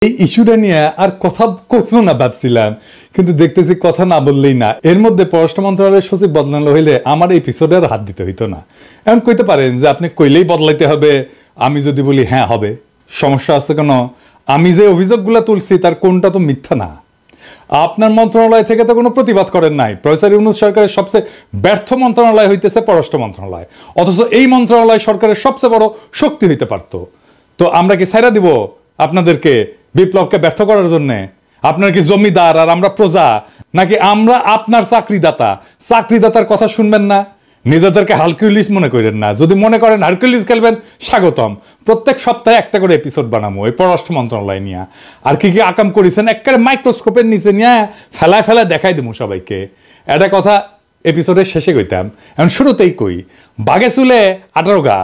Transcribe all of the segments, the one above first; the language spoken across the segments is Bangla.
এই ইস্যুটা নিয়ে আর কথা কইবো না ভাবছিলাম, কিন্তু দেখতেছি কথা না বললেই না। এর মধ্যে পররাষ্ট্র মন্ত্রণালয়ের সচিব বদলানো হইলে আমার এই এপিসোডে আর হাত দিতে হইতো না। এমন কইতে পারেন যে আপনি কইলেই বদলাইতে হবে, আমি যদি বলি হ্যাঁ হবে, সমস্যা আছে কেন? আমি যে অভিযোগগুলো তুলছি তার কোনটা তো মিথ্যা না। আপনার মন্ত্রণালয় থেকে তো কোনো প্রতিবাদ করেন নাই। প্রফেসর ইউনূস সরকারের সবচেয়ে ব্যর্থ মন্ত্রণালয় হইতেছে পররাষ্ট্র মন্ত্রণালয়, অথচ এই মন্ত্রণালয় সরকারের সবচেয়ে বড় শক্তি হইতে পারত। তো আমরা কি ছাইরা দিব আপনাদেরকে বিপ্লবকে ব্যর্থ করার জন্য? আপনার কি জমিদার আর আমরা প্রজা, নাকি আমরা আপনার চাকরিদাতা? চাকরিদাতার কথা শুনবেন না, নিজেদেরকে হারকিউলিস মনে করেন না। যদি মনে করেন হারকিউলিস খেলবেন, স্বাগতম। প্রত্যেক সপ্তাহে একটা করে এপিসোড বানাবো এই পররাষ্ট্র মন্ত্রণালয় নিয়ে। আর কি কি আকাম করেছেন একেবারে মাইক্রোস্কোপের নিচে নিয়ে ফেলায় ফেলায় দেখাই দেবো সবাইকে। একটা কথা এপিসোডের শেষে কইতাম, এখন শুরুতেই কই। বাঘে চুলে 18 গা,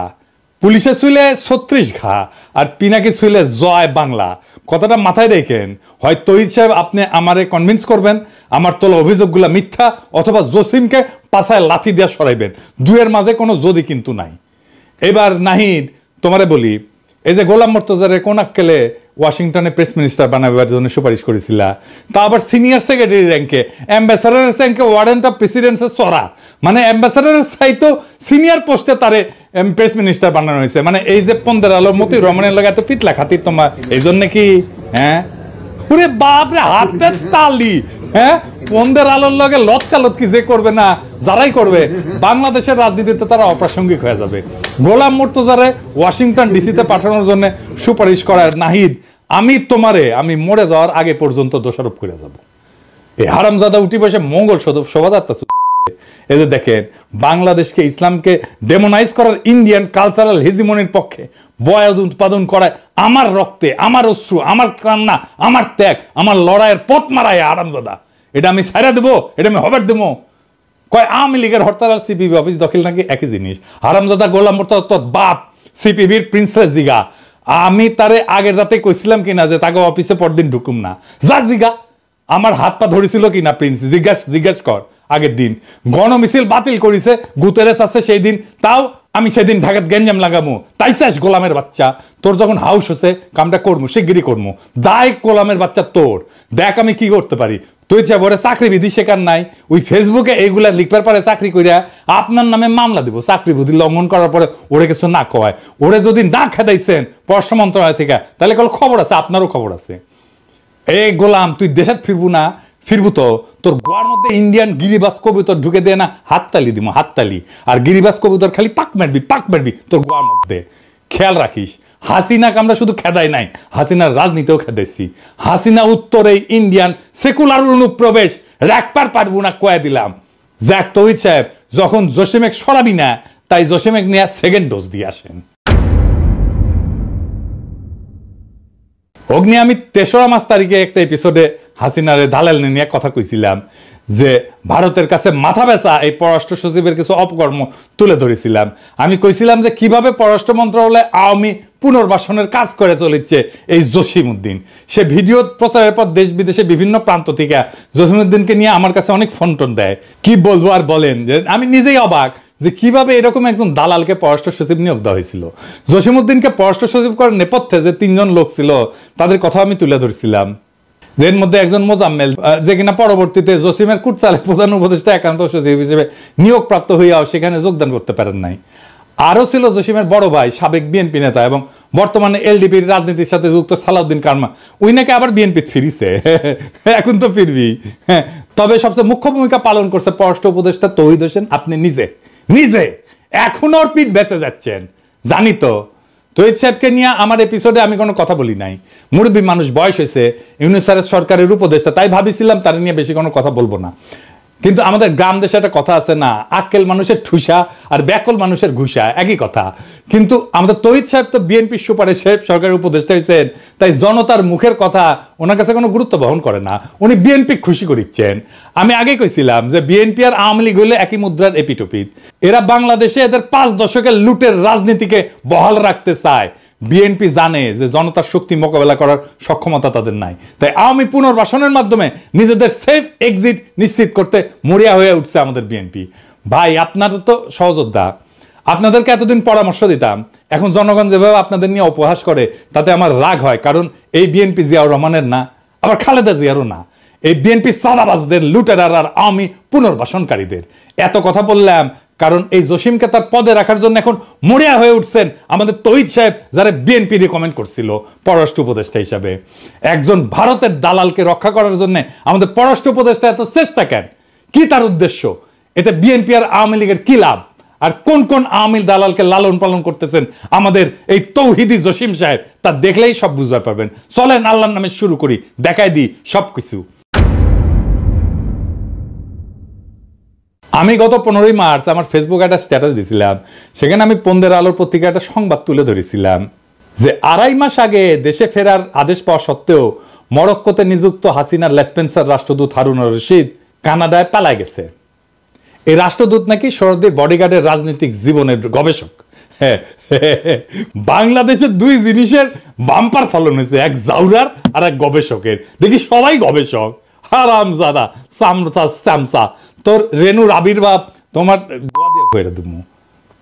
পুলিশে চুলে 36 ঘা, আর পিনাকি চুলে জয় বাংলা। কথাটা মাথায় রেখেন। হয় তহিদ সাহেব আপনি আমারে কনভিন্স করবেন আমার তোলা অভিযোগগুলা মিথ্যা, অথবা জসিমকে পাছায় লাথি দিয়ে সরাইবেন। দুয়ের মাঝে কোনো যদি কিন্তু নাই। এবার নাহিদ তোমারে বলি, এই যে গোলাম মুর্তজারে কোন আক্কেলে ওয়াশিংটনে প্রেস মিনিস্টার বানাবার জন্য সুপারিশ করেছিলা, তা আবার সিনিয়র সেক্রেটারি র্যাঙ্কে, অ্যাম্বাসাডারের র্যাঙ্কে ওয়ারেন্ট অফ প্রেসিডেন্সের সরা, মানে অ্যাম্বাসাডারের চাইতো সিনিয়র পোস্টে তারে প্রেস মিনিস্টার বানানো হয়েছে। মানে এই যে 15 আলো মতি রমনের লাগে এত পিতলা খাতির তোমার, এই জন্য কি? হ্যাঁ ওরে বাপরে, হাতের তালি। হ্যাঁ 15 আলোর লগে লতকালত কি যে করবে না, যারাই করবে বাংলাদেশের রাজনীতিতে তারা অপ্রাসঙ্গিক হয়ে যাবে। গোলাম মুর্তজারে ওয়াশিংটন ডিসিতে পাঠানোর জন্য সুপারিশ করার নাহিদ, আমি মরে যাওয়ার আগে পর্যন্ত দোষারোপ করে যাব। এই হারামজাদা উঠি বসে মঙ্গল শোভাযাত্রা। এই যে দেখেন, বাংলাদেশকে ইসলামকে ডেমোনাইজ করার ইন্ডিয়ান কালচারাল হেজিমনির পক্ষে বয়াদ উৎপাদন করায় আমার রক্তে, আমার অশ্রু, আমার কান্না, আমার ত্যাগ, আমার লড়াইয়ের পথ মারায় হারামজাদা। এটা আমি ছাইরা দেবো? এটা আমি হবার দেবো? কয় আওয়ামী লীগের হরতাল আর সিপিবি অফিস দখল নাকি একই জিনিস। হারামজাদা গোলাম মুর্তজা বাপ সিপিবির প্রিন্সেস জিগা। আমি তারে আগের রাতে কইছিলাম কিনা যে তাকে অফিসে পরদিন ঢুকুম না? যা জিগা, আমার হাত পা ধরেছিল কিনা প্রিন্স, জিজ্ঞাস কর। আগের দিন গণমিছিল বাতিল করেছে, গুতেরেস আছে সেই দিন, তাও আমি সেদিন ঢাকাত গেঞ্জাম লাগামু। তাই চাস গোলামের বাচ্চা, তোর যখন হাউস হচ্ছে কামটা করবো, শিগগিরই করবো। দায় গোলামের বাচ্চা তোর, দেখ আমি কি করতে পারি। তুই বলে চাকরি বিধি শেখার নাই, ওই ফেসবুকে এইগুলা লিখবার পারে চাকরি করিয়া আপনার নামে মামলা দিব। চাকরি বিধি লঙ্ঘন করার পরে ওরে কিছু না কয়, ওরে যদি না খেদাইছেন পররাষ্ট্র মন্ত্রণালয় থেকে, তাহলে কল খবর আছে, আপনারও খবর আছে। এই গোলাম তুই দেশে ফিরবো না? ফিরবো তো, তোর গোয়ার মধ্যে ইন্ডিয়ান গিরিবাস কবুতর ঢুকে দেয় না, হাততালি দিব, হাততালি। আর গিরিবাস কবুতর খালি পাক মারবি তোর গোয়ার মধ্যে। খেয়াল রাখিস, হাসিনাকে আমরা শুধু খেদাই নাই, হাসিনার রাজনীতিও খেদাইছি। হাসিনা উত্তরে ইন্ডিয়ান সেকুলার অনুপ্রবেশ রাখবার পারবো না কয়ে দিলাম। যাক তহিদ সাহেব, যখন জসিমেক সরাবি না, তাই জসিমেক নিয়ে সেকেন্ড ডোজ দিয়ে আসেন। অগ্নি আমি 3রা মাস তারিখে একটা এপিসোডে হাসিনারে দালাল নিয়ে কথা কইছিলাম যে ভারতের কাছে মাথা বেচা এই পররাষ্ট্র সচিবের কিছু অপকর্ম তুলে ধরেছিলাম। আমি কইছিলাম যে কিভাবে পররাষ্ট্র মন্ত্রণালয়ে আওয়ামী পুনর্বাসনের কাজ করে চলেছে এই জসিমউদ্দিন। সে ভিডিও প্রচারের পর দেশ বিদেশে বিভিন্ন প্রান্ত থেকে জসিমউদ্দিনকে নিয়ে আমার কাছে অনেক ফোন টোন দেয়। কি বলবো আর বলেন, যে আমি নিজেই অবাক যে কিভাবে এরকম একজন দালালকে পররাষ্ট্র সচিব নিয়োগ দেওয়া হয়েছিল। জসিমউদ্দিনকে পররাষ্ট্র সচিব করার নেপথ্যে যে 3 জন লোক ছিল তাদের কথা আমি তুলে ধরছিলাম। এর মধ্যে একজন মোজাম্মেল, যে কিনা পরবর্তীতে জসিমের কুটচালে প্রধান উপদেষ্টা একান্ত সচিব হিসেবে নিয়োগ প্রাপ্ত হইয়াও সেখানে যোগদান করতে পারেন নাই। আরো ছিল জসিমের বড় ভাই, সাবেক বিএনপি নেতা এবং বর্তমানে এলডিপির রাজনীতির সাথে যুক্ত সালাউদ্দিন কারমা। ওই নাকি আবার বিএনপি ফিরিছে, এখন তো ফিরবি। হ্যাঁ, তবে সবচেয়ে মুখ্য ভূমিকা পালন করছে পররাষ্ট্র উপদেষ্টা তৌহিদ হোসেন। আপনি নিজে এখনো ওর পিঠ বেঁচে যাচ্ছেন, জানি তো। তৌহিদ সাহেবকে নিয়ে আমার এপিসোডে আমি কোনো কথা বলি নাই। মুরব্বী মানুষ, বয়স হয়েছে, ইউনূস সরকারের উপদেষ্টা, তাই ভাবিছিলাম তার নিয়ে বেশি কোনো কথা বলবো না। কিন্তু আমাদের গ্রাম দেশে একটা কথা আছে না, আক্কেল মানুষের ঠুসা আর ব্যাকল মানুষের ঘুষা, একই কথা। কিন্তু আমাদের তৌহিদ সাহেব তো বিএনপি সুপারিশে সরকারের উপদেষ্টা হয়েছেন, তাই জনতার মুখের কথা ওনার কাছে কোনো গুরুত্ব বহন করে না। উনি বিএনপি খুশি করিচ্ছেন। আমি আগে কইছিলাম যে বিএনপি আর আওয়ামী লীগ হইলে একই মুদ্রার এপিটোপিট। এরা বাংলাদেশে এদের 5 দশকের লুটের রাজনীতিকে বহাল রাখতে চায়। বিএনপি জানে যে জনতার শক্তি মোকাবেলা করার সক্ষমতা তাদের নাই, তাই আওয়ামী পুনর্বাসনের মাধ্যমে নিজেদের সেফ এক্সিট নিশ্চিত করতে মরিয়া হয়ে উঠছে আমাদের বিএনপি। ভাই আপনারা তো সহযোদ্ধা, আপনাদেরকে এতদিন পরামর্শ দিতাম, এখন জনগণ যেভাবে আপনাদের নিয়ে উপহাস করে তাতে আমার রাগ হয়, কারণ এই বিএনপি জিয়াউর রহমানের না, আবার খালেদা জিয়ারও না, এই বিএনপি সাদাবাজদের, লুটেরার আর আওয়ামী পুনর্বাসনকারীদের। এত কথা বললাম কারণ এই জসিমকে তার পদে রাখার জন্য এখন মরিয়া হয়ে উঠছেন আমাদের তৌহিদ সাহেব, যারা বিএনপি রিকমেন্ড করছিল পররাষ্ট্র উপদেষ্টা হিসাবে। একজন ভারতের দালালকে রক্ষা করার জন্য আমাদের পররাষ্ট্র উপদেষ্টা এত চেষ্টা কেন? কি তার উদ্দেশ্য? এতে বিএনপি আর আওয়ামী লীগের কি লাভ? আর কোন কোন আওয়ামী দালালকে লালন পালন করতেছেন আমাদের এই তৌহিদি জসিম সাহেব, তা দেখলেই সব বুঝতে পারবেন। চলেন আল্লাহর নামে শুরু করি, দেখাই দিই সবকিছু। আমি গত 15ই মার্চ আমার ফেসবুকে একটা স্ট্যাটাস দিয়েছিলাম, সেখানে আমি পন্দের আলোর পত্রিকা একটা সংবাদ তুলে ধরেছিলাম যে 2.5 মাস আগে দেশে ফেরার আদেশ পাওয়া সত্ত্বেও মরক্কোতে নিযুক্ত হাসিনার লেসপেন্সার রাষ্ট্রদূত হারুন রশিদ কানাডায় পালায় গেছে। এই রাষ্ট্রদূত নাকি সরদির বডিগার্ডের রাজনৈতিক জীবনের গবেষক। বাংলাদেশের দুই জিনিসের বাম্পার ফলন হয়েছে, এক জাউরার আর এক গবেষকের। দেখি সবাই গবেষক, হারামজাদা সামসা স্যামসা। তোর রেনুর আবির্ভাব তোমার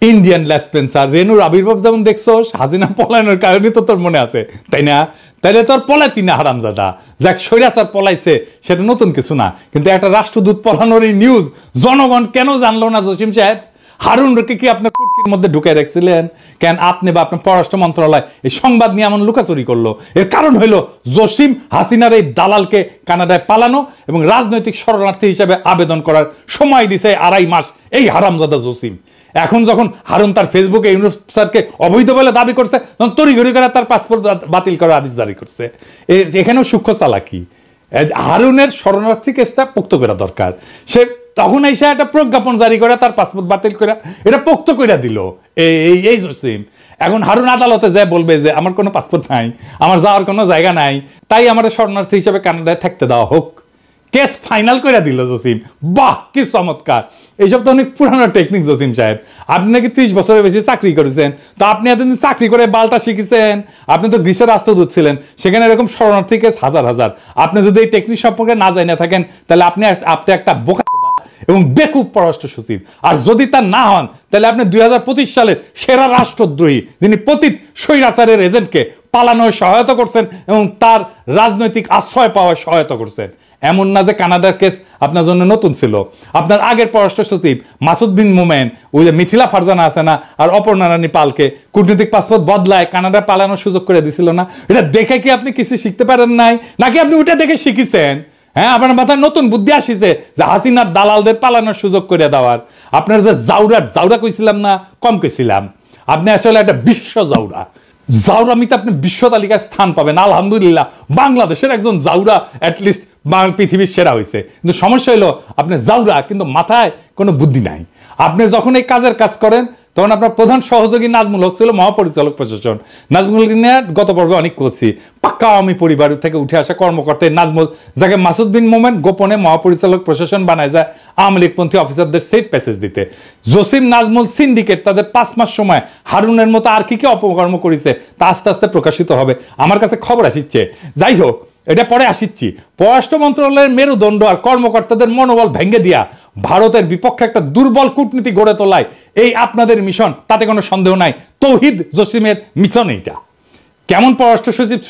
ইন্ডিয়ান লেসপেন্সার। রেনুর আবির্ভাব যেমন দেখছো হাসিনা পলায়নের কারণে তো তোর মনে আছে, তাই না? তাইলে তোর পলাইতি না হারামজাদা। যাক, স্বৈরাচার পলাইছে সেটা নতুন কিছু না, কিন্তু একটা রাষ্ট্রদূত পলানোর এই নিউজ জনগণ কেন জানলো না? জসিম সাহেব, হারুনকে কি আপনার পুটকির মধ্যে ঢুকে রাখছিলেন কেন? আপনি বা আপনার পররাষ্ট্র মন্ত্রণালয় এই সংবাদ নিয়ে এমন লুকাচুরি করলো? এর কারণ হইল জসিম হাসিনার এই দালালকে কানাডায় পালানো এবং রাজনৈতিক শরণার্থী হিসেবে আবেদন করার সময় দিছে 2.5 মাস এই হারামজাদা জসিম। এখন যখন হারুন তার ফেসবুকে ইউনুস স্যারকে অবৈধ বলে দাবি করছে, তখন তড়িঘড়ি করে তার পাসপোর্ট বাতিল করার আদেশ জারি করছে। এখানেও সূক্ষ্ম চালাকি। হারুনের শরণার্থী কেসটা পোক্ত করা দরকার। সে তখন এসে একটা প্রজ্ঞাপন জারি করে তার পাসপোর্ট বাতিল করে এটা পোক্ত করে দিল এই জসিম। এখন হারুন আদালতে যায় বলবে যে আমার কোনো পাসপোর্ট নাই, আমার যাওয়ার কোনো জায়গা নাই, তাই আমার শরণার্থী হিসেবে কানাডায় থাকতে দেওয়া হোক। কেস ফাইনাল করে দিল জসিম। বাহ, কি চমৎকার! এইসব তো অনেক পুরানো টেকনিক জসিম সাহেব। আপনি নাকি 30 বছরের বেশি চাকরি করেছেন, তো আপনি এতদিন চাকরি করে বালটা শিখেছেন। আপনি তো গ্রীসের রাষ্ট্রদূত ছিলেন, সেখানে এরকম শরণার্থী কেস হাজার হাজার। আপনি যদি এই টেকনিক সম্পর্কে না জানিয়ে থাকেন, তাহলে আপনি একটা বোকা এবং বেকুব পররাষ্ট্র সচিব। আর যদি তা না হন, তাহলে আপনি 2025 সালের সেরা রাষ্ট্রদ্রোহী, যিনি পতিত স্বৈরাচারের এজেন্টকে পালানোয় সহায়তা করছেন এবং তার রাজনৈতিক আশ্রয় পাওয়ায় সহায়তা করছেন। এমন না যে কানাডার কেস আপনার জন্য নতুন ছিল। আপনার আগের পররাষ্ট্র সচিব মাসুদ বিন মোমেন, ওই যে মিথিলা ফারজানা আছে না, আর অপর্ণা রানী পালকে কূটনৈতিক পাসপোর্ট বদলায় কানাডা পালানোর সুযোগ করে দিছিল না? এটা দেখে কি আপনি কিছু শিখতে পারেন নাই, নাকি আপনি ওটা দেখে শিখেছেন? হ্যাঁ, আপনার মাথায় নতুন বুদ্ধি আসিছে যে হাসিনার দালালদের পালানোর সুযোগ করে দেওয়ার। আপনার যে জাউরা কইছিলাম না, কম কইছিলাম। আপনি আসলে একটা বিশ্ব জাউরা। জাউরামিতে আপনি বিশ্ব তালিকায় স্থান পাবেন। আলহামদুলিল্লাহ, বাংলাদেশের একজন জাউরা অ্যাটলিস্ট পৃথিবীর সেরা হয়েছে। কিন্তু সমস্যা হলো আপনি জাউরা, কিন্তু মাথায় কোনো বুদ্ধি নাই। আপনি যখন এই কাজের কাজ করেন, তখন আপনার প্রধান সহযোগী নাজমুল হক ছিল মহাপরিচালক প্রশাসন। নাজমুল নিয়ে গত পর্বে অনেক করছি। পাক্কা আওয়ামী পরিবার থেকে উঠে আসা কর্মকর্তা নাজমুল, যাকে মাসুদ বিন মোমেন গোপনে মহাপরিচালক প্রশাসন বানায় যায় আওয়ামী লীগপন্থী অফিসারদের সেট প্যাসেজ দিতে। জসিম নাজমুল সিন্ডিকেট তাদের 5 মাস সময় হারুনের মতো আর কি কি অপকর্ম করেছে তা আস্তে আস্তে প্রকাশিত হবে। আমার কাছে খবর আসিচ্ছে। যাই হোক, এটা পরে আসিচ্ছি। পররাষ্ট্র মন্ত্রণালয়ের মেরুদণ্ড আর কর্মকর্তাদের মনোবল ভেঙে দিয়া ভারতের বিপক্ষে একটা দুর্বল কূটনীতি গড়ে তোলায় এই আপনাদের মিশন, তাতে কোনো সন্দেহ নাই। তৌহিদ জসিমের মিশন এইটা। কেমন পররাষ্ট্র সচিব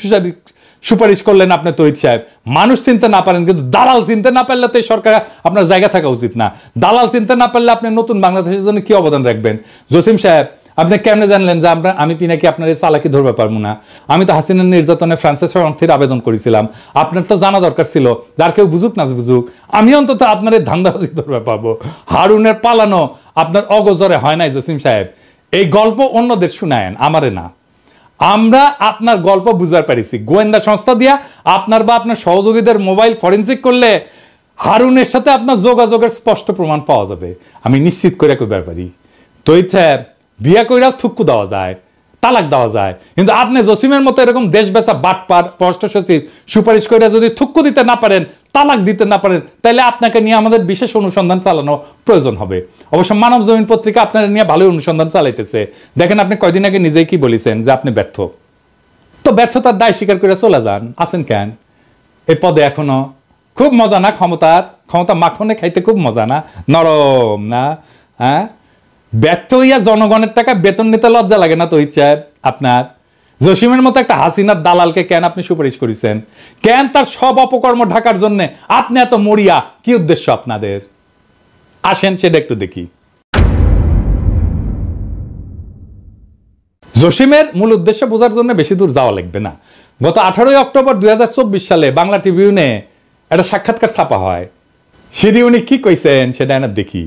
সুপারিশ করলেন আপনি তৌহিদ সাহেব? মানুষ চিনতে না পারেন, কিন্তু দালাল চিনতে না পারলে তো এই সরকার আপনার জায়গা থাকা উচিত না। দালাল চিনতে না পারলে আপনি নতুন বাংলাদেশের জন্য কি অবদান রাখবেন? জসিম সাহেব, আপনি কেমনে জানলেন যে আমি পিনাকি আপনার এই চালাকি ধরবে পারবো না? আমি তো হাসিনার নির্যাতনে ফ্রান্সের শরণার্থীর আবেদন করেছিলাম। আপনার তো জানা দরকার ছিল, যার কেউ বুঝুক না বুঝুক, আমি অন্তত আপনার এই ধান্দাবাজি ধরবে পারবো। হারুনের পালানো আপনার অগোচরে হয় নাই জসিম সাহেব। এই গল্প অন্যদের শুনায়েন, আমারে না। আমরা আপনার গল্প বুঝবার পারিছি। গোয়েন্দা সংস্থা দিয়া আপনার বা আপনার সহযোগীদের মোবাইল ফরেন্সিক করলে হারুনের সাথে আপনার যোগাযোগের স্পষ্ট প্রমাণ পাওয়া যাবে, আমি নিশ্চিত করে কইবার পারি। তৈরি বিয়া কইরাও থুক্কু দেওয়া যায়, তালাক দেওয়া যায়, কিন্তু আপনি জসিমের মতো এরকম দেশ বেচা বাটপার পররাষ্ট্র সচিব সুপারিশ করে যদি থুক্কু দিতে না পারেন, তালাক দিতে না পারেন, তাহলে আপনাকে নিয়ে আমাদের বিশেষ অনুসন্ধান চালানো প্রয়োজন হবে। অবশ্য মানব জমিন পত্রিকা আপনার নিয়ে ভালোই অনুসন্ধান চালাইতেছে। দেখেন, আপনি কয়দিন আগে নিজেই কি বলেছেন যে আপনি ব্যর্থ। তো ব্যর্থতার দায় স্বীকার করে চলে যান। আছেন কেন এই পদে এখনো? খুব মজা না ক্ষমতা মাখনে খাইতে? খুব মজা না? নরম না? হ্যাঁ, ব্যর্থ হইয়া জনগণের টাকা বেতন নিতে লজ্জা লাগে না তহিদ সাহেব আপনার? জসিমের মতো একটা হাসিনার দালালকে কেন আপনি সুপারিশ করেছেন? কেন তার সব অপকর্ম ঢাকার জন্য আপনি এত মরিয়া? কি উদ্দেশ্য আপনাদের? আসেন সেটা একটু দেখি। জসিমের মূল উদ্দেশ্য বোঝার জন্য বেশি দূর যাওয়া লাগবে না। গত 18 অক্টোবর 2024 সালে বাংলা ট্রিবিউনে একটা সাক্ষাৎকার ছাপা হয়। সেটি উনি কি কইছেন সেটা না দেখি।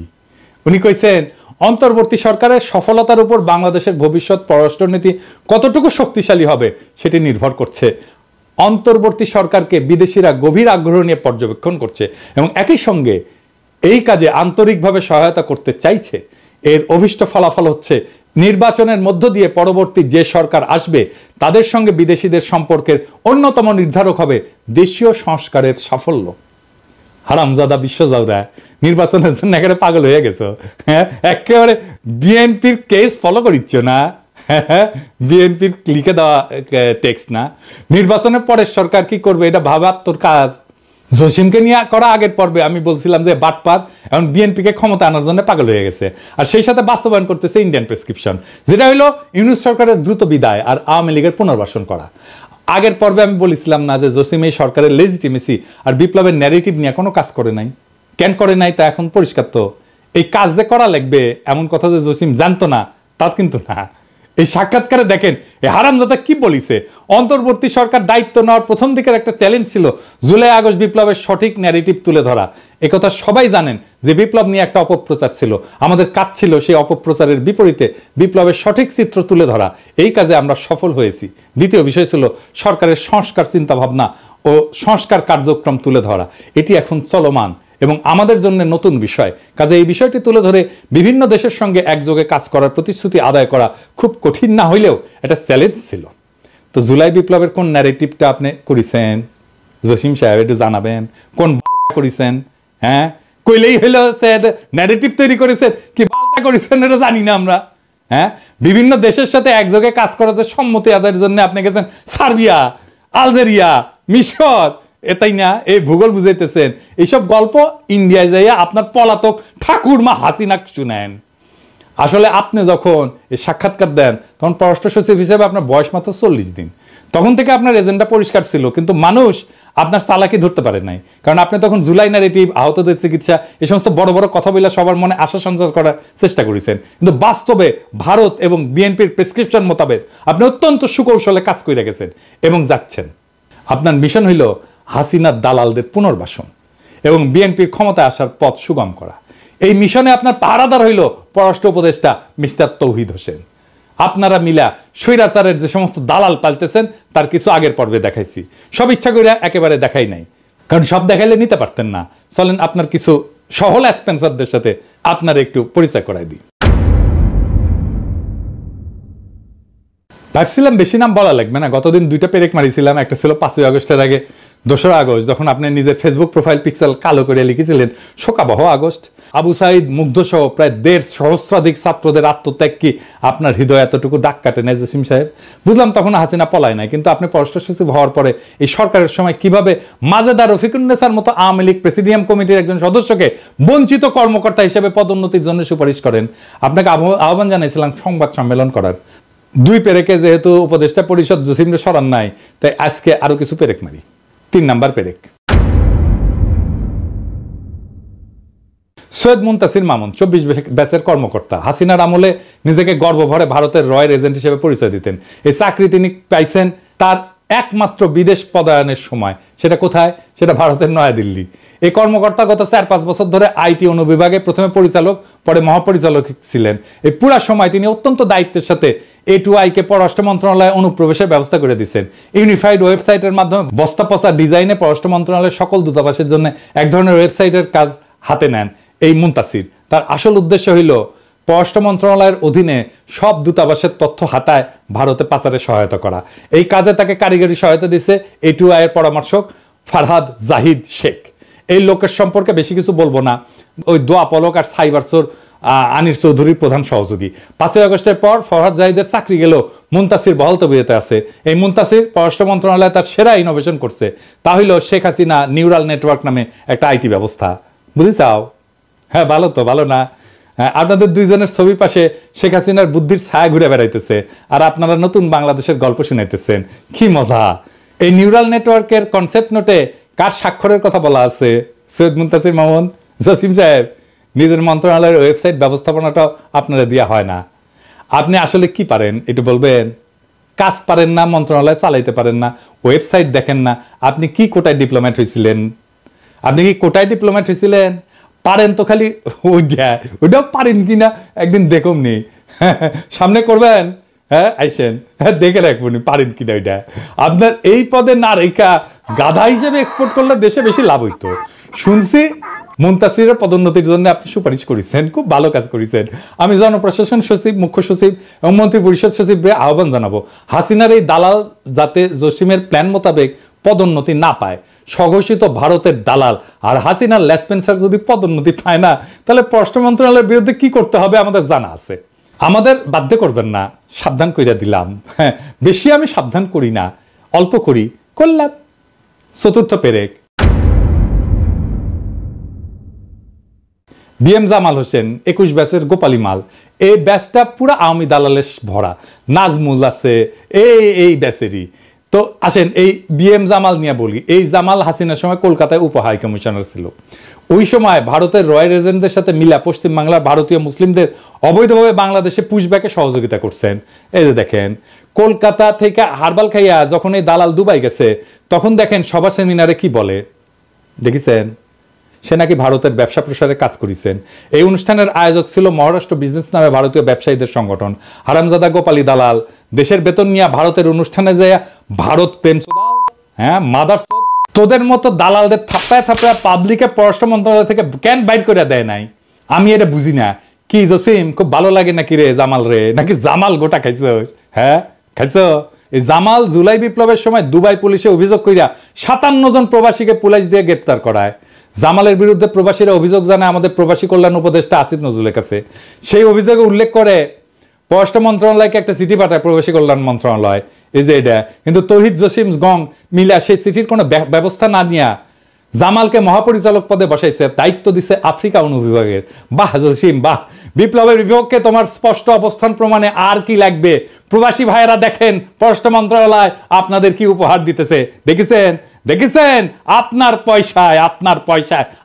উনি কইছেন, অন্তর্বর্তী সরকারের সফলতার উপর বাংলাদেশের ভবিষ্যৎ পররাষ্ট্রনীতি কতটুকু শক্তিশালী হবে সেটি নির্ভর করছে। অন্তর্বর্তী সরকারকে বিদেশিরা গভীর আগ্রহ নিয়ে পর্যবেক্ষণ করছে এবং একই সঙ্গে এই কাজে আন্তরিকভাবে সহায়তা করতে চাইছে। এর অভিষ্ট ফলাফল হচ্ছে নির্বাচনের মধ্য দিয়ে পরবর্তী যে সরকার আসবে তাদের সঙ্গে বিদেশিদের সম্পর্কের অন্যতম নির্ধারক হবে দেশীয় সংস্কারের সাফল্য। হারামজাদা বিশ্বজাদা, নির্বাচনের জন্য একেবারে পাগল হয়ে গেছো। হ্যাঁ, একেবারে বিএনপির কেস ফলো করিচ্ছ না? বিএনপির লিখে দেওয়া টেক্সট না? নির্বাচনের পরের সরকার কি করবে এটা ভাবার তোর কাজ? জসিমকে নিয়ে করা আগের পর্বে আমি বলছিলাম যে বাটপার এখন বিএনপিকে ক্ষমতা আনার জন্য পাগল হয়ে গেছে, আর সেই সাথে বাস্তবায়ন করতেছে ইন্ডিয়ান প্রেসক্রিপশন, যেটা হলো ইউনূস সরকারের দ্রুত বিদায় আর আওয়ামী লীগের পুনর্বাসন করা। আগের পর্বে আমি বলেছিলাম না যে জসিম এই সরকারের লেজিটিমেসি আর বিপ্লবের ন্যারেটিভ নিয়ে কোনো কাজ করে নাই? কেন করে নাই তা এখন পরিষ্কার। তো এই কাজ যে করা লাগবে এমন কথা যে জসিম জানতো না তা কিন্তু না। এই সাক্ষাৎকারে দেখেন এই হারামজাদা কি বলিছে। অন্তর্বর্তী সরকার দায়িত্ব নেওয়ার প্রথম দিকের একটা চ্যালেঞ্জ ছিল জুলাই আগস্ট বিপ্লবের সঠিক ন্যারেটিভ তুলে ধরা। একথা সবাই জানেন যে বিপ্লব নিয়ে একটা অপপ্রচার ছিল, আমাদের কাজ ছিল সেই অপপ্রচারের বিপরীতে বিপ্লবের সঠিক চিত্র তুলে ধরা। এই কাজে আমরা সফল হয়েছি। দ্বিতীয় বিষয় ছিল সরকারের সংস্কার চিন্তাভাবনা ও সংস্কার কার্যক্রম তুলে ধরা। এটি এখন চলমান এবং আমাদের জন্য নতুন বিষয়। কাজে এই বিষয়টি তুলে ধরে বিভিন্ন দেশের সঙ্গে একযোগে কাজ করার প্রতিশ্রুতি আদায় করা খুব কঠিন না হইলেও এটা চ্যালেঞ্জ ছিল। তো জুলাই বিপ্লবের কোন ন্যারেটিভটা আপনি করেছেন জসিম সাহেব একটু জানাবেন? কোন করেছেন? হ্যাঁ, কইলেই হইলো ন্যারেটিভ তৈরি করেছেন, কি বালটা করেছেন এটা জানি না আমরা। হ্যাঁ, বিভিন্ন দেশের সাথে একযোগে কাজ করার যে সম্মতি আদায়ের জন্য আপনি গেছেন সার্বিয়া, আলজেরিয়া, মিশর, এটাই না? এই ভূগোল বুঝাইতেছেন। এইসব গল্প ইন্ডিয়ায় যাইয়া আপনার পলাতক ঠাকুরমা হাসিনা শুনেন। আসলে আপনি যখন এই সাক্ষাৎকার দেন তখন পররাষ্ট্র সচিব হিসেবে আপনার বয়স মাত্র 40 দিন। তখন থেকে আপনার এজেন্ডা পরিষ্কার ছিল, কিন্তু মানুষ আপনার চালাকি ধরতে পারে নাই। কারণ আপনি তখন জুলাই ন্যারেটিভ, আহতদের চিকিৎসা, এই সমস্ত বড় বড় কথা বলে সবার মনে আশা সঞ্চার করার চেষ্টা করেছেন। কিন্তু বাস্তবে ভারত এবং বিএনপির প্রেসক্রিপশন মোতাবেক আপনি অত্যন্ত সুকৌশলে কাজ করে গেছেন এবং যাচ্ছেন। আপনার মিশন হইল হাসিনার দালালদের পুনর্বাসন এবং বিএনপির ক্ষমতায় আসার পথ সুগম করা। এই মিশনে আপনার পাহারাদার হইল পররাষ্ট্র উপদেষ্টা মিস্টার তৌহিদ হোসেন। আপনারা মিলা স্বৈরাচারের যে সমস্ত দালাল পালতেছেন তার কিছু আগের পর্বে দেখাইছি। সব ইচ্ছা করে একেবারে দেখাই নাই, কারণ সব দেখাইলে নিতে পারতেন না। চলেন আপনার কিছু সহল স্পেন্সারদের সাথে আপনার একটু পরিচয় করাই দিই। ভাবছিলাম বেশি নাম বলা লাগবে না, গতদিন 2টা পেরেক মারিছিলাম। একটা ছিল 5ই আগস্টের আগে 2রা আগস্ট, যখন আপনি নিজের ফেসবুক প্রোফাইল পিক্সেল কালো করে লিখেছিলেন শোকাবহ আগস্ট। আবু সাইদ মুগ্ধ সহ প্রায় 1.5 সহস্রাধিক ছাত্রদের আত্মত্যাগ কি আপনার হৃদয় এতটুকু দাগ কাটে নাই জসিম সাহেব? বুঝলাম তখন হাসিনা পলায় নাই, কিন্তু আপনি পররাষ্ট্র সচিব হওয়ার পরে এই সরকারের সময় কিভাবে মাজেদা রফিকুন্নেসার মতো আওয়ামী লীগ প্রেসিডিয়াম কমিটির একজন সদস্যকে বঞ্চিত কর্মকর্তা হিসেবে পদোন্নতির জন্য সুপারিশ করেন। আপনাকে আহ্বান জানাইছিলাম সংবাদ সম্মেলন করার। 2 পেরেকে যেহেতু উপদেষ্টা পরিষদ জসিমকে সরান নাই, তাই আজকে আরো কিছু পেরেক মারি। 3 নাম্বার পেরেক, সৈয়দ মুনতাসির মামুন 24 ব্যাচের কর্মকর্তা। হাসিনার আমলে নিজেকে গর্বভরে ভারতের রয়ের এজেন্ট হিসেবে পরিচয় দিতেন। এই চাকরি তিনি পাইছেন তার একমাত্র বিদেশ পদায়নের সময়। সেটা কোথায়? সেটা ভারতের নয়াদিল্লি। এই কর্মকর্তা গত 4-5 বছর ধরে আইটি অনুবিভাগে প্রথমে পরিচালক, পরে মহাপরিচালক ছিলেন। এই পুরা সময় তিনি অত্যন্ত দায়িত্বের সাথে A2I কে পররাষ্ট্র মন্ত্রণালয়ে অনুপ্রবেশের ব্যবস্থা করে দিচ্ছেন। ইউনিফাইড ওয়েবসাইটের মাধ্যমে বস্তা পচা ডিজাইনে পররাষ্ট্র মন্ত্রণালয়ের সকল দূতাবাসের জন্য এক ধরনের ওয়েবসাইটের কাজ হাতে নেন এই মুনতাসির। তার আসল উদ্দেশ্য হইল পররাষ্ট্র মন্ত্রণালয়ের অধীনে সব দূতাবাসের তথ্য হাতায় ভারতে পাচারে সহায়তা করা। এই কাজে তাকে কারিগরি সহায়তা দিচ্ছে A2I এর পরামর্শক ফারহাদ জাহিদ শেখ। এই লোকের সম্পর্কে বেশি কিছু বলবো না। ওই দোয়া পলক আর সাইবার চোর আনির চৌধুরীর প্রধান সহযোগী। 5ই আগস্টের পর ফরহাদ জাহিদের চাকরি গেলেও মুনতাসির বহাল তবিয়তে আছে। এই মুনতাসির পররাষ্ট্র মন্ত্রণালয়ে তার সেরা ইনোভেশন করছে, তা হইল শেখ হাসিনা নিউরাল নেটওয়ার্ক নামে একটা আইটি ব্যবস্থা। বুঝিছাও? হ্যাঁ, ভালো তো, ভালো না? আপনাদের দুইজনের ছবির পাশে শেখ হাসিনার বুদ্ধির ছায়া ঘুরে বেড়াইতেছে, আর আপনারা নতুন বাংলাদেশের গল্প শুনাইতেছেন। কি মজা! এই নিউরাল নেটওয়ার্কের কনসেপ্ট নোটে কার স্বাক্ষরের কথা বলা আছে? সৈয়দ মুনতাসির মামুন, জসিম সাহেব। নিজের মন্ত্রণালয়ের ওয়েবসাইট ব্যবস্থাপনাটাও আপনারা দেওয়া হয় না। আপনি আসলে কি পারেন একটু বলবেন? কাজ পারেন না, মন্ত্রণালয় চালাইতে পারেন না, ওয়েবসাইট দেখেন না। আপনি কি কোটায় ডিপ্লোম্যাট হয়েছিলেন? আপনি কি কোটায় ডিপ্লোম্যাট হয়েছিলেন? পারেন তো খালি ওইটাও পারেন কিনা একদিন দেখুন নি, সামনে করবেন। হ্যাঁ আইসেন, হ্যাঁ দেখে রাখবো নি পারেন কিনা ওইটা। আপনার এই পদে না রেখা গাধা হিসেবে এক্সপোর্ট করলে দেশে বেশি লাভ হইতো। শুনছি মুনতাসিরের পদোন্নতির জন্য আপনি সুপারিশ করেছেন, খুব ভালো কাজ করেছেন। আমি জনপ্রশাসন সচিব, মুখ্য সচিব এবং মন্ত্রী পরিষদ সচিবকে আহ্বান জানাবো, হাসিনার এই দালাল যাতে জসিমের প্ল্যান মোতাবেক পদোন্নতি না পায়। স্বঘোষিত ভারতের দালাল আর হাসিনার লেসপেন্সার যদি পদোন্নতি পায় না, তাহলে পররাষ্ট্র মন্ত্রণালয়ের বিরুদ্ধে কি করতে হবে আমাদের জানা আছে। আমাদের বাধ্য করবেন না, সাবধান কইরা দিলাম। হ্যাঁ, বেশি আমি সাবধান করি না, অল্প করি, করলাম। চতুর্থ পেরেক, বিএম জামাল হোসেন 21 ব্যাচের গোপালী মাল। এই ব্যাচটা পুরা আওয়ামী দালালের ভরা। নাজমুল আছে এই ব্যাচেরই। তো আসেন এই বিএম জামাল নিয়ে বলি। এই জামাল হাসিনার সময় কলকাতায় উপ হাই কমিশনার ছিল। ওই সময় ভারতের রয়্যাল এজেন্টদের সাথে মিলা পশ্চিমবাংলার ভারতীয় মুসলিমদের অবৈধভাবে বাংলাদেশে পুশব্যাকে সহযোগিতা করছেন। এই যে দেখেন, কলকাতা থেকে হারবাল খাইয়া যখন এই দালাল দুবাই গেছে, তখন দেখেন সভা সেমিনারে কি বলে দেখেছেন? সে নাকি ভারতের ব্যবসা প্রসারে কাজ করেছেন। এই অনুষ্ঠানের আয়োজক ছিল মহারাষ্ট্র বিজনেস নামে ভারতীয় ব্যবসায়ীদের সংগঠন। হারামজাদা গোপালী দালাল দেশের বেতন নিয়ে ভারতের অনুষ্ঠানে যায় ভারত প্রেম, হ্যাঁ মাদার, তোদের মতো দালালদের থাপ্পায় থাপ্পায় পাবলিকে পররাষ্ট্র মন্ত্রণালয় থেকে কেন বাইর করে দেয় নাই? আমি এটা বুঝি না। কি জসিম, খুব ভালো লাগে নাকি রে জামাল রে? নাকি জামাল গোটা খাইছ? হ্যাঁ খাইছ? এই জামাল জুলাই বিপ্লবের সময় দুবাই পুলিশে অভিযোগ কইরা 57 জন প্রবাসীকে পুলিশ দিয়ে গ্রেপ্তার করায়। জামালের বিরুদ্ধে প্রবাসীরা অভিযোগ জানায় আমাদের প্রবাসী কল্যাণ উপদেষ্টা আসিফ নজরুলের কাছে। সেই অভিযোগে উল্লেখ করে পররাষ্ট্র মন্ত্রণালয়কে একটা চিঠি পাঠায় প্রবাসী কল্যাণ মন্ত্রণালয়। এই যে এটা কিন্তু তৌহিদ জসিম গং মিলা সেই চিঠির কোনো ব্যবস্থা না নিয়ে জামালকে মহাপরিচালক পদে বসাইছে, দায়িত্ব দিছে আফ্রিকা অনুবিভাগের। বাহ জসিম বাহ, বিপ্লবের বিপক্ষে তোমার স্পষ্ট অবস্থান প্রমাণে আর কি লাগবে? প্রবাসী ভাইয়েরা দেখেন পররাষ্ট্র মন্ত্রণালয় আপনাদের কি উপহার দিতেছে, দেখেছেন? দেখেছেন? আপনার পয়সায়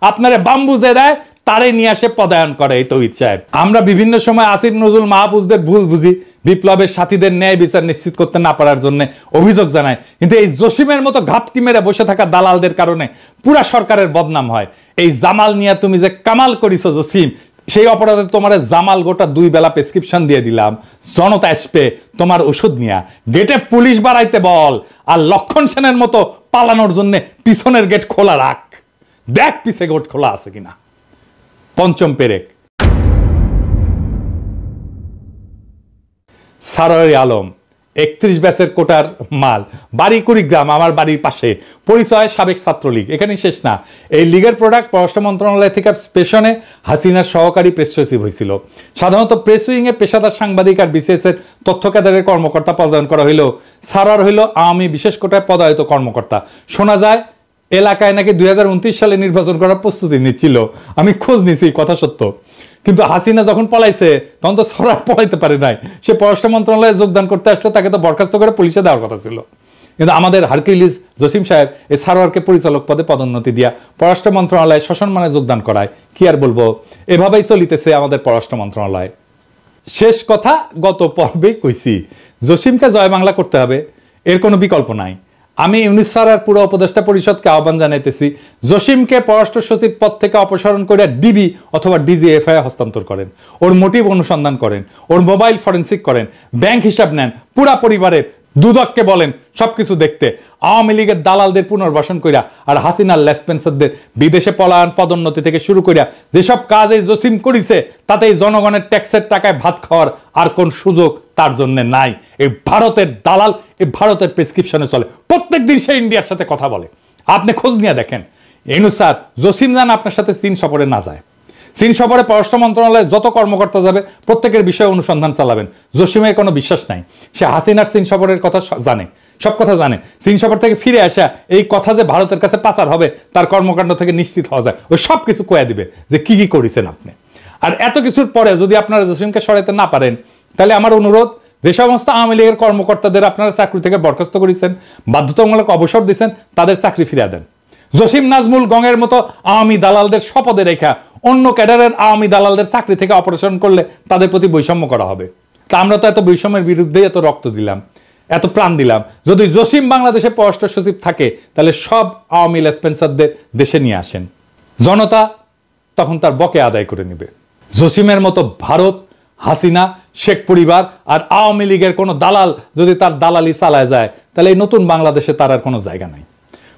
আপনারে বাম্বুজে দেয়, তারে নিয়ে আসে পদায়ন করে এই তৌহিদ সাহেব। আমরা বিভিন্ন সময় আসিফ নজরুল মাহফুজদের ভুল বুঝি, বিপ্লবের সাথীদের ন্যায় বিচার নিশ্চিত করতে না পারার জন্য অভিযোগ জানায়। কিন্তু এই জসিমের মতো ঘাপটি মেরে বসে থাকা দালালদের কারণে পুরা সরকারের বদনাম হয়। এই জামাল নিয়ে তুমি যে কামাল করিছো জসিম, সেই অপরাধে তোমার জামাল গোটা 2 বেলা প্রেসক্রিপশন দিয়ে দিলাম। জনতা আসবে তোমার ওষুধ নিয়ে, গেটে পুলিশ বাড়াইতে বল, আর লক্ষণ সেনের মতো পালানোর জন্য পিছনের গেট খোলা রাখ, দেখ পিছে গেট খোলা আছে কিনা। পঞ্চম পেরেক, সারোয়ার আলম 31 ব্যাচের কোটার মাল, বাড়ি কুড়িগ্রাম, আমার বাড়ির পাশে, পরিচয় সাবেক ছাত্রলীগ। এখানে শেষ না, এই লীগের প্রোডাক্ট পররাষ্ট্র মন্ত্রণালয় থেকে পেশনে হাসিনার সহকারী প্রেস সচিব হয়েছিল। সাধারণত প্রেস উইংয়ে পেশাদার সাংবাদিক আর বিসিএস এর তথ্য কেন্দ্রের কর্মকর্তা পদায়ন করা হইল। সারোয়ার হইল আওয়ামী বিশেষ কোটায় পদায়িত কর্মকর্তা। শোনা যায় এলাকায় নাকি 2029 সালে নির্বাচন করার প্রস্তুতি নিচ্ছিল। আমি খোঁজ নিছি, কথা সত্য। কিন্তু হাসিনা যখন পলাইছে তখন তো সরার পলাইতে পারে নাই। সে পররাষ্ট্র মন্ত্রণালয়ে যোগদান করতে আসলে তাকে তো বরখাস্ত করে পুলিশে দেওয়ার কথা ছিল। কিন্তু আমাদের হারকিউলিস জসিম সাহেব এই সারোয়ারকে পরিচালক পদে পদোন্নতি দিয়া পররাষ্ট্র মন্ত্রণালয়ে সসম্মানে যোগদান করায়। কি আর বলবো, এভাবেই চলিতেছে আমাদের পররাষ্ট্র মন্ত্রণালয়। শেষ কথা গত পর্বেই কইছি, জসিমকে জয় বাংলা করতে হবে, এর কোনো বিকল্প নাই। আমি ইউনিস স্যার আর পুরো উপদেষ্টা পরিষদকে আহ্বান জানাইতেছি, জসিমকে পররাষ্ট্র সচিব পদ থেকে অপসারণ করে ডিবি অথবা ডিজিএফআই হস্তান্তর করেন, ওর মোটিভ অনুসন্ধান করেন, ওর মোবাইল ফরেন্সিক করেন, ব্যাংক হিসাব নেন, পুরা পরিবারের দুদককে বলেন সবকিছু দেখতে, আওয়ামী লীগের দালালদের পুনর্বাসন কইরা আর হাসিনার লেসপেন্সারদের বিদেশে পলায়ন, পদোন্নতি থেকে শুরু কইরা যেসব কাজ এই জসিম করিছে, তাতে এই জনগণের ট্যাক্সের টাকায় ভাত খাওয়ার আর কোন সুযোগ তার জন্য নাই। এই ভারতের দালাল, এই ভারতের প্রেসক্রিপশনে চলে, প্রত্যেকদিন সে ইন্ডিয়ার সাথে কথা বলে। আপনি খোঁজ নিয়ে দেখেন। স্যার জসিম জান আপনার সাথে চীন সফরে না যায়। চীন সফরে পররাষ্ট্র মন্ত্রণালয়ে যত কর্মকর্তা যাবে প্রত্যেকের বিষয়ে অনুসন্ধান চালাবেন। জসিমের কোনো বিশ্বাস নাই, সে হাসিনার চীন সফরের কথা জানে, সব কথা জানে। চীন সফর থেকে ফিরে আসা এই কথা যে ভারতের কাছে পাচার হবে তার কর্মকাণ্ড থেকে নিশ্চিত হওয়া যায়, ওই সব কিছু কয়ে দিবে যে কি কি করেছেন আপনি। আর এত কিছুর পরে যদি আপনারা জসিমকে সরাইতে না পারেন, তাহলে আমার অনুরোধ, যে সমস্ত আওয়ামী লীগের কর্মকর্তাদের আপনারা চাকরি থেকে বরখাস্ত করেছেন, বাধ্যতামূলক অবসর দিচ্ছেন, তাদের চাকরি ফিরিয়ে দেন। জসিম নাজমুল গঙের মতো আওয়ামী দালালদের শপথে রেখা অন্য ক্যাডারের আওয়ামী দালালদের চাকরি থেকে অপারেশন করলে তাদের প্রতি বৈষম্য করা হবে। তা আমরা তো এত বৈষম্যের বিরুদ্ধে এত রক্ত দিলাম, এত প্রাণ দিলাম। যদি জসিম বাংলাদেশে পররাষ্ট্র সচিব থাকে, তাহলে সব আওয়ামী লেসপেন্সারদের দেশে নিয়ে আসেন, জনতা তখন তার বকে আদায় করে নেবে। জসিমের মতো ভারত, হাসিনা, শেখ পরিবার আর আওয়ামী লীগের কোনো দালাল যদি তার দালালি চালায় যায়, তাহলে এই নতুন বাংলাদেশে তার আর কোনো জায়গা নাই।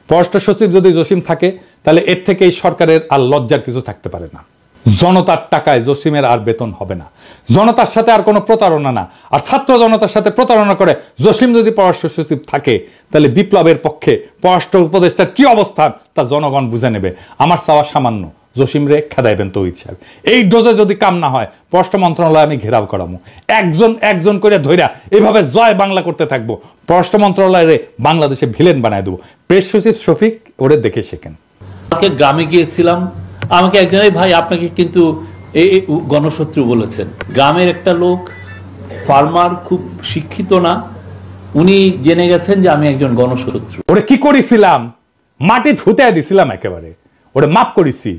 পররাষ্ট্র সচিব যদি জসিম থাকে, তাহলে এর থেকে এই সরকারের আর লজ্জার কিছু থাকতে পারে না। জনতার টাকায় জসিমের আর বেতন হবে না, জনতার সাথে আর কোনো প্রতারণা না। আর ছাত্র জনতার সাথে প্রতারণা করে জসিম যদি পররাষ্ট্র সচিব থাকে, তাহলে বিপ্লবের পক্ষে পররাষ্ট্র উপদেষ্টার কি অবস্থান তা জনগণ বুঝে নেবে। আমার চাওয়া সামান্য, জসিম রে খেদাইবেন তো ইচ্ছা। এই ডোজে যদি কাম না হয়, পররাষ্ট্র মন্ত্রণালয় আমি ঘেরাও করাবো, একজন একজন করে ধইরা এইভাবে জয় বাংলা করতে থাকবো। পররাষ্ট্র মন্ত্রণালয়ে বাংলাদেশে ভিলেন বানায় দেবো। প্রেস সচিব শফিক, ওরে দেখে শেখেন। গ্রামে গিয়েছিলাম, আমাকে একজন, ভাই আপনাকে কিন্তু এই গণশত্রু বলেছেন। গ্রামের একটা লোক, ফার্মার, খুব শিক্ষিত না, উনি জেনে গেছেন যে আমি একজন গণশত্রু। ওরে কি করেছিলাম, মাটি ধুতে দিছিলাম, একেবারে ওরে মাপ করেছি।